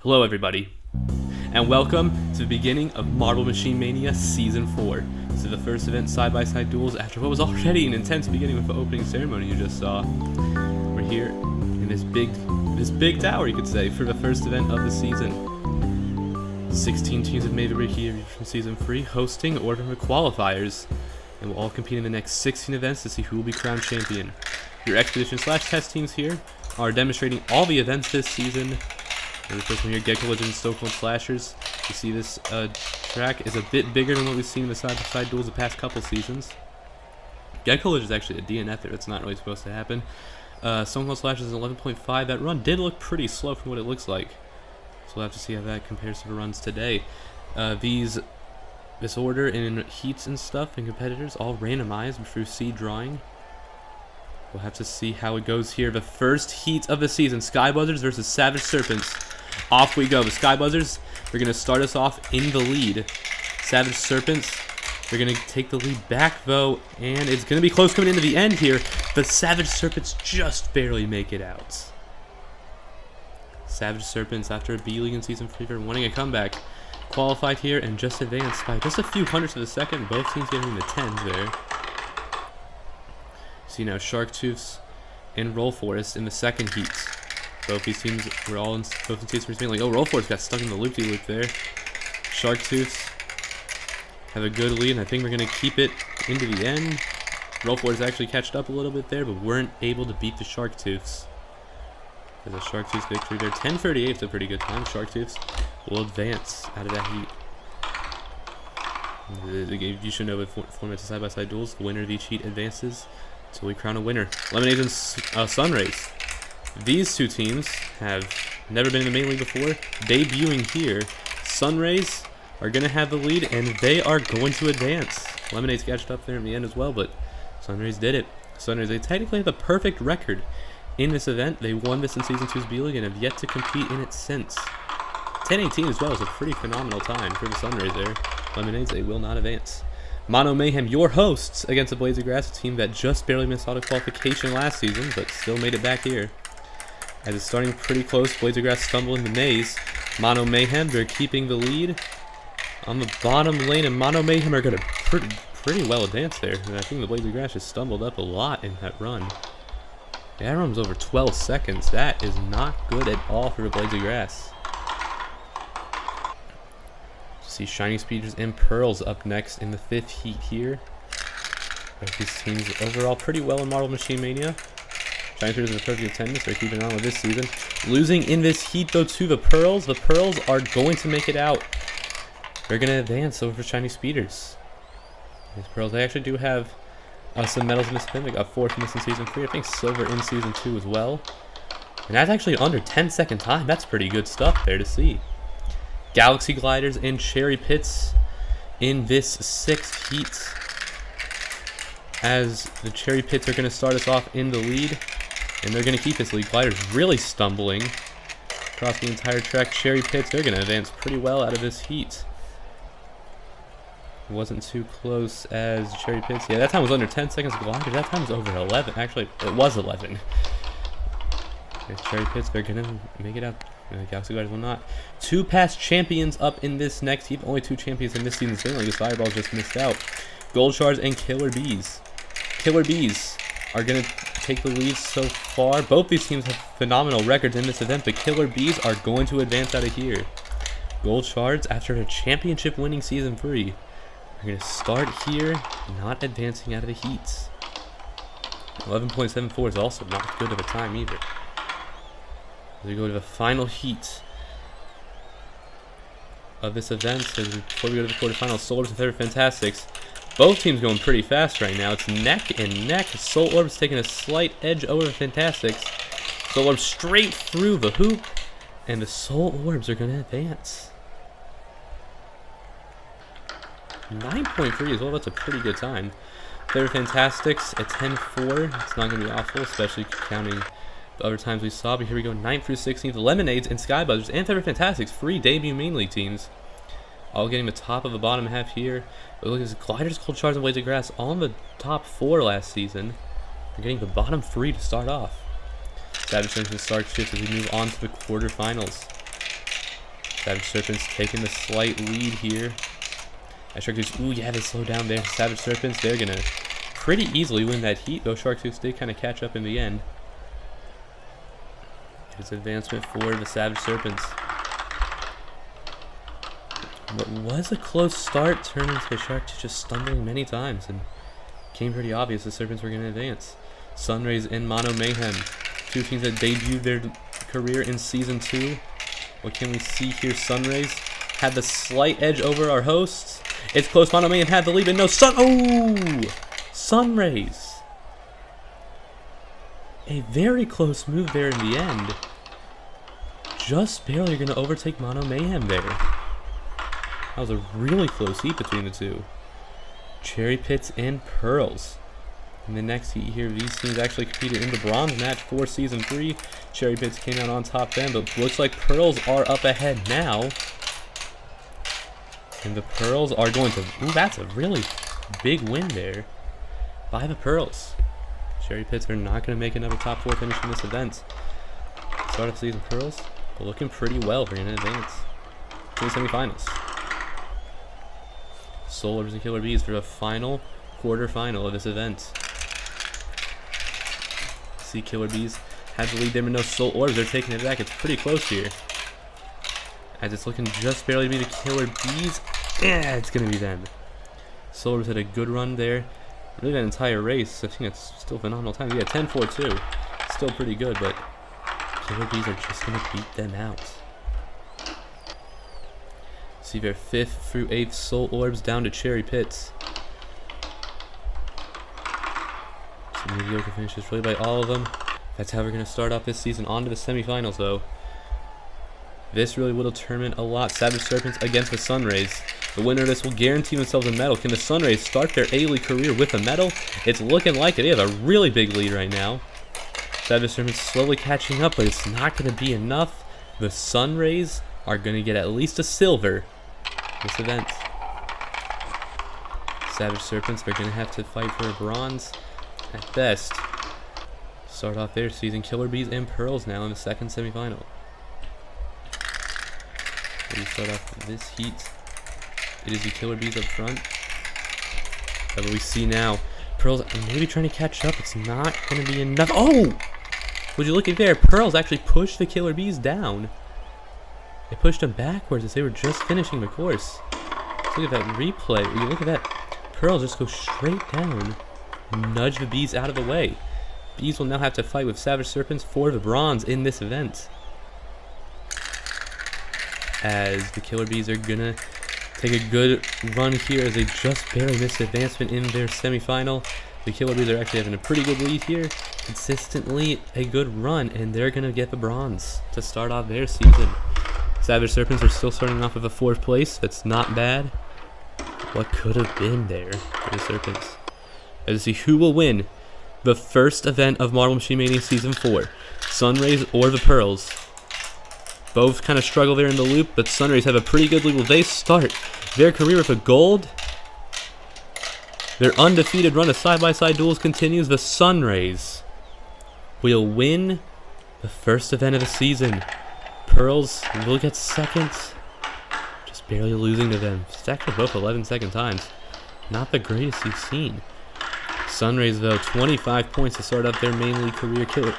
Hello everybody, and welcome to the beginning of Marble Machine Mania Season 4. This is the first event side-by-side duels after what was already an intense beginning with the opening ceremony you just saw. We're here in this big tower, you could say, for the first event of the season. 16 teams have made their way here from Season 3, hosting or from the qualifiers, and we'll all compete in the next 16 events to see who will be crowned champion. Your expedition/test teams here are demonstrating all the events this season. And the first one here, Gecko Legends, Stokehold Slashers. You see this track is a bit bigger than what we've seen in the side-by-side duels the past couple seasons. Gecko Legends is actually a DNF there. That's not really supposed to happen. Stokehold Slashers is 11.5. That run did look pretty slow from what it looks like. So we'll have to see how that compares to the runs today. This order in heats and stuff and competitors all randomized through seed drawing. We'll have to see how it goes here. The first heat of the season, Sky Buzzards versus Savage Serpents. Off we go. The Sky Buzzards, they're going to start us off in the lead. Savage Serpents, they're going to take the lead back, though, and it's going to be close coming into the end here. The Savage Serpents just barely make it out. Savage Serpents, after a B-League in Season 3, are wanting a comeback. Qualified here and just advanced by just a few hundredths of a second. Both teams getting in the 10s there. See now Sharktooths and Roll Forest in the second heat. Both these teams were all in both teams mainly. Oh, Roll Forest got stuck in the loop-de-loop there. Sharktooths have a good lead, and I think we're going to keep it into the end. Roll Forest actually catched up a little bit there, but weren't able to beat the Sharktooths. There's a Sharktooths victory there. 10:38 is a pretty good time. Sharktooths will advance out of that heat. You should know with formats of side-by-side duels, the winner of each heat advances. So we crown a winner. Lemonades and Sunrays. These two teams have never been in the main league before. Debuting here, Sunrays are going to have the lead, and they are going to advance. Lemonades catched up there in the end as well, but Sunrays did it. Sunrays, they technically have the perfect record in this event. They won this in Season 2's B-League and have yet to compete in it since. 10-18 as well is a pretty phenomenal time for the Sunrays there. Lemonades, they will not advance. Mono Mayhem, your hosts, against the Blades of Grass, a team that just barely missed auto qualification last season, but still made it back here. As it's starting pretty close, Blades of Grass stumble in the maze. Mono Mayhem, they're keeping the lead on the bottom lane, and Mono Mayhem are going to pretty well advance there. And I think the Blades of Grass just stumbled up a lot in that run. Yeah, that run was over 12 seconds. That is not good at all for the Blades of Grass. See Shining Speeders and Pearls up next in the 5th heat here. Both these teams overall pretty well in Marble Machine Mania. Shining Speeders in the perfect attendance. They're keeping on with this season. Losing in this heat though to the Pearls. The Pearls are going to make it out. They're going to advance over for Shining Speeders. These Pearls, they actually do have some medals in this event. They got 4th in this in Season 3. I think silver in Season 2 as well. And that's actually under 10-second time. That's pretty good stuff there to see. Galaxy Gliders and Cherry Pits in this 6th heat, as the Cherry Pits are going to start us off in the lead, and they're going to keep this lead. Gliders really stumbling across the entire track. Cherry Pits, they're going to advance pretty well out of this heat. It wasn't too close as Cherry Pits. Yeah, that time was under 10 seconds. Gliders, that time was over 11. Actually, it was 11. There's Cherry Pits, they're going to make it out. Galaxy Gliders will not. 2 past champions up in this next heat. Only 2 champions in this season. Certainly the Fireballs just missed out. Gold Shards and Killer Bees. Killer Bees are going to take the lead so far. Both these teams have phenomenal records in this event, but Killer Bees are going to advance out of here. Gold Shards, after a championship winning Season 3, are going to start here, not advancing out of the heats. 11.74 is also not good of a time either. We go to the final heat of this event. So before we go to the quarterfinals, Soul Orbs and Feather Fantastics. Both teams going pretty fast right now. It's neck and neck. Soul Orbs taking a slight edge over the Fantastics. Soul Orbs straight through the hoop, and the Soul Orbs are going to advance. 9.3 as well. That's a pretty good time. Feather Fantastics at 10.4. It's not going to be awful, especially counting the other times we saw, but here we go, 9th through 16th. Lemonades and Sky Buzzards and Feather Fantastics, 3 debut main league teams, all getting the top of the bottom half here. But look at this, Gliders, Cold Shards, and Blades of Grass all in the top 4 last season. They're getting the bottom 3 to start off. Savage Serpents and Sharktooths as we move on to the quarterfinals. Savage Serpents taking the slight lead here. Shark Tooth, ooh, yeah, they slow down there. Savage Serpents, they're going to pretty easily win that heat, though Shark Tooth did kind of catch up in the end. It's advancement for the Savage Serpents. What was a close start turned into Shark Tooth just stumbling many times, and became pretty obvious the Serpents were going to advance. Sunrays and Mono Mayhem, two teams that debuted their career in Season 2. What can we see here? Sunrays had the slight edge over our hosts. It's close. Mono Mayhem had the lead, but no. Sunrays. A very close move there in the end. Just barely going to overtake Mono Mayhem there. That was a really close heat between the two. Cherry Pits and Pearls. In the next heat here, these teams actually competed in the bronze match for Season 3. Cherry Pits came out on top then, but looks like Pearls are up ahead now. And the Pearls are going to... Ooh, that's a really big win there by the Pearls. Cherry Pits are not going to make another top 4 finish in this event. Start of season, Pearls looking pretty well for an advance to the semifinals. Soul Orbs and Killer Bees for the final quarterfinal of this event. See, Killer Bees had the lead there, but no Soul Orbs. They're taking it back. It's pretty close here, as it's looking just barely to be the Killer Bees. Yeah, it's going to be them. Soul Orbs had a good run there. Really, that entire race, I think it's still phenomenal time. Yeah, 10-4-2. Still pretty good, but Killer Bees are just going to beat them out. See their 5th through 8th Soul Orbs down to Cherry Pits. Some mediocre finishes really by all of them. That's how we're going to start off this season. On to the semifinals, though. This really will determine a lot. Savage Serpents against the Sunrays. The winner of this will guarantee themselves a medal. Can the Sunrays start their A-League career with a medal? It's looking like it. They have a really big lead right now. Savage Serpents slowly catching up, but it's not going to be enough. The Sunrays are going to get at least a silver this event. Savage Serpents are going to have to fight for a bronze at best. Start off their season. Killer Bees and Pearls now in the second semifinal. We start off this heat. It is the Killer Bees up front. But we see now, Pearls maybe trying to catch up. It's not going to be enough. Oh! Would you look at there? Pearls actually pushed the Killer Bees down. They pushed them backwards as they were just finishing the course. Let's look at that replay. You look at that. Pearls just go straight down and nudge the Bees out of the way. Bees will now have to fight with Savage Serpents for the bronze in this event, as the Killer Bees are gonna take a good run here as they just barely missed advancement in their semifinal. The Killer Bees are actually having a pretty good lead here, consistently a good run, and they're gonna get the bronze to start off their season. Savage Serpents are still starting off with a 4th place. That's not bad. What could have been there for the Serpents? As to see who will win the first event of Marble Machine Mania Season 4, Sunrays or the Pearls. Both kind of struggle there in the loop, but Sunrays have a pretty good lead. Will they start their career with a gold? Their undefeated run of side-by-side duels continues. The Sunrays will win the first event of the season. Pearls will get second, just barely losing to them. It's actually both 11-second times. Not the greatest you've seen. Sunrays, though, 25 points to start up their main league career.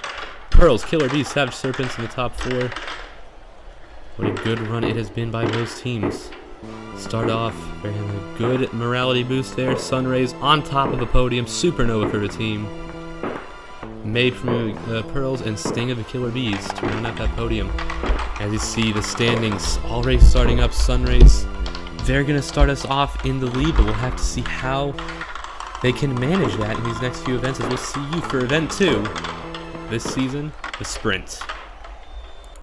Pearls, Killer Bees, Savage Serpents in the top 4. What a good run it has been by those teams. Start off, they're having a good morality boost there. Sunrays on top of the podium. Supernova for the team. May from the Pearls and Sting of the Killer Bees to round out that podium. As you see the standings already starting up, Sunrays, they're going to start us off in the lead, but we'll have to see how they can manage that in these next few events, as we'll see you for event 2 this season, the sprint.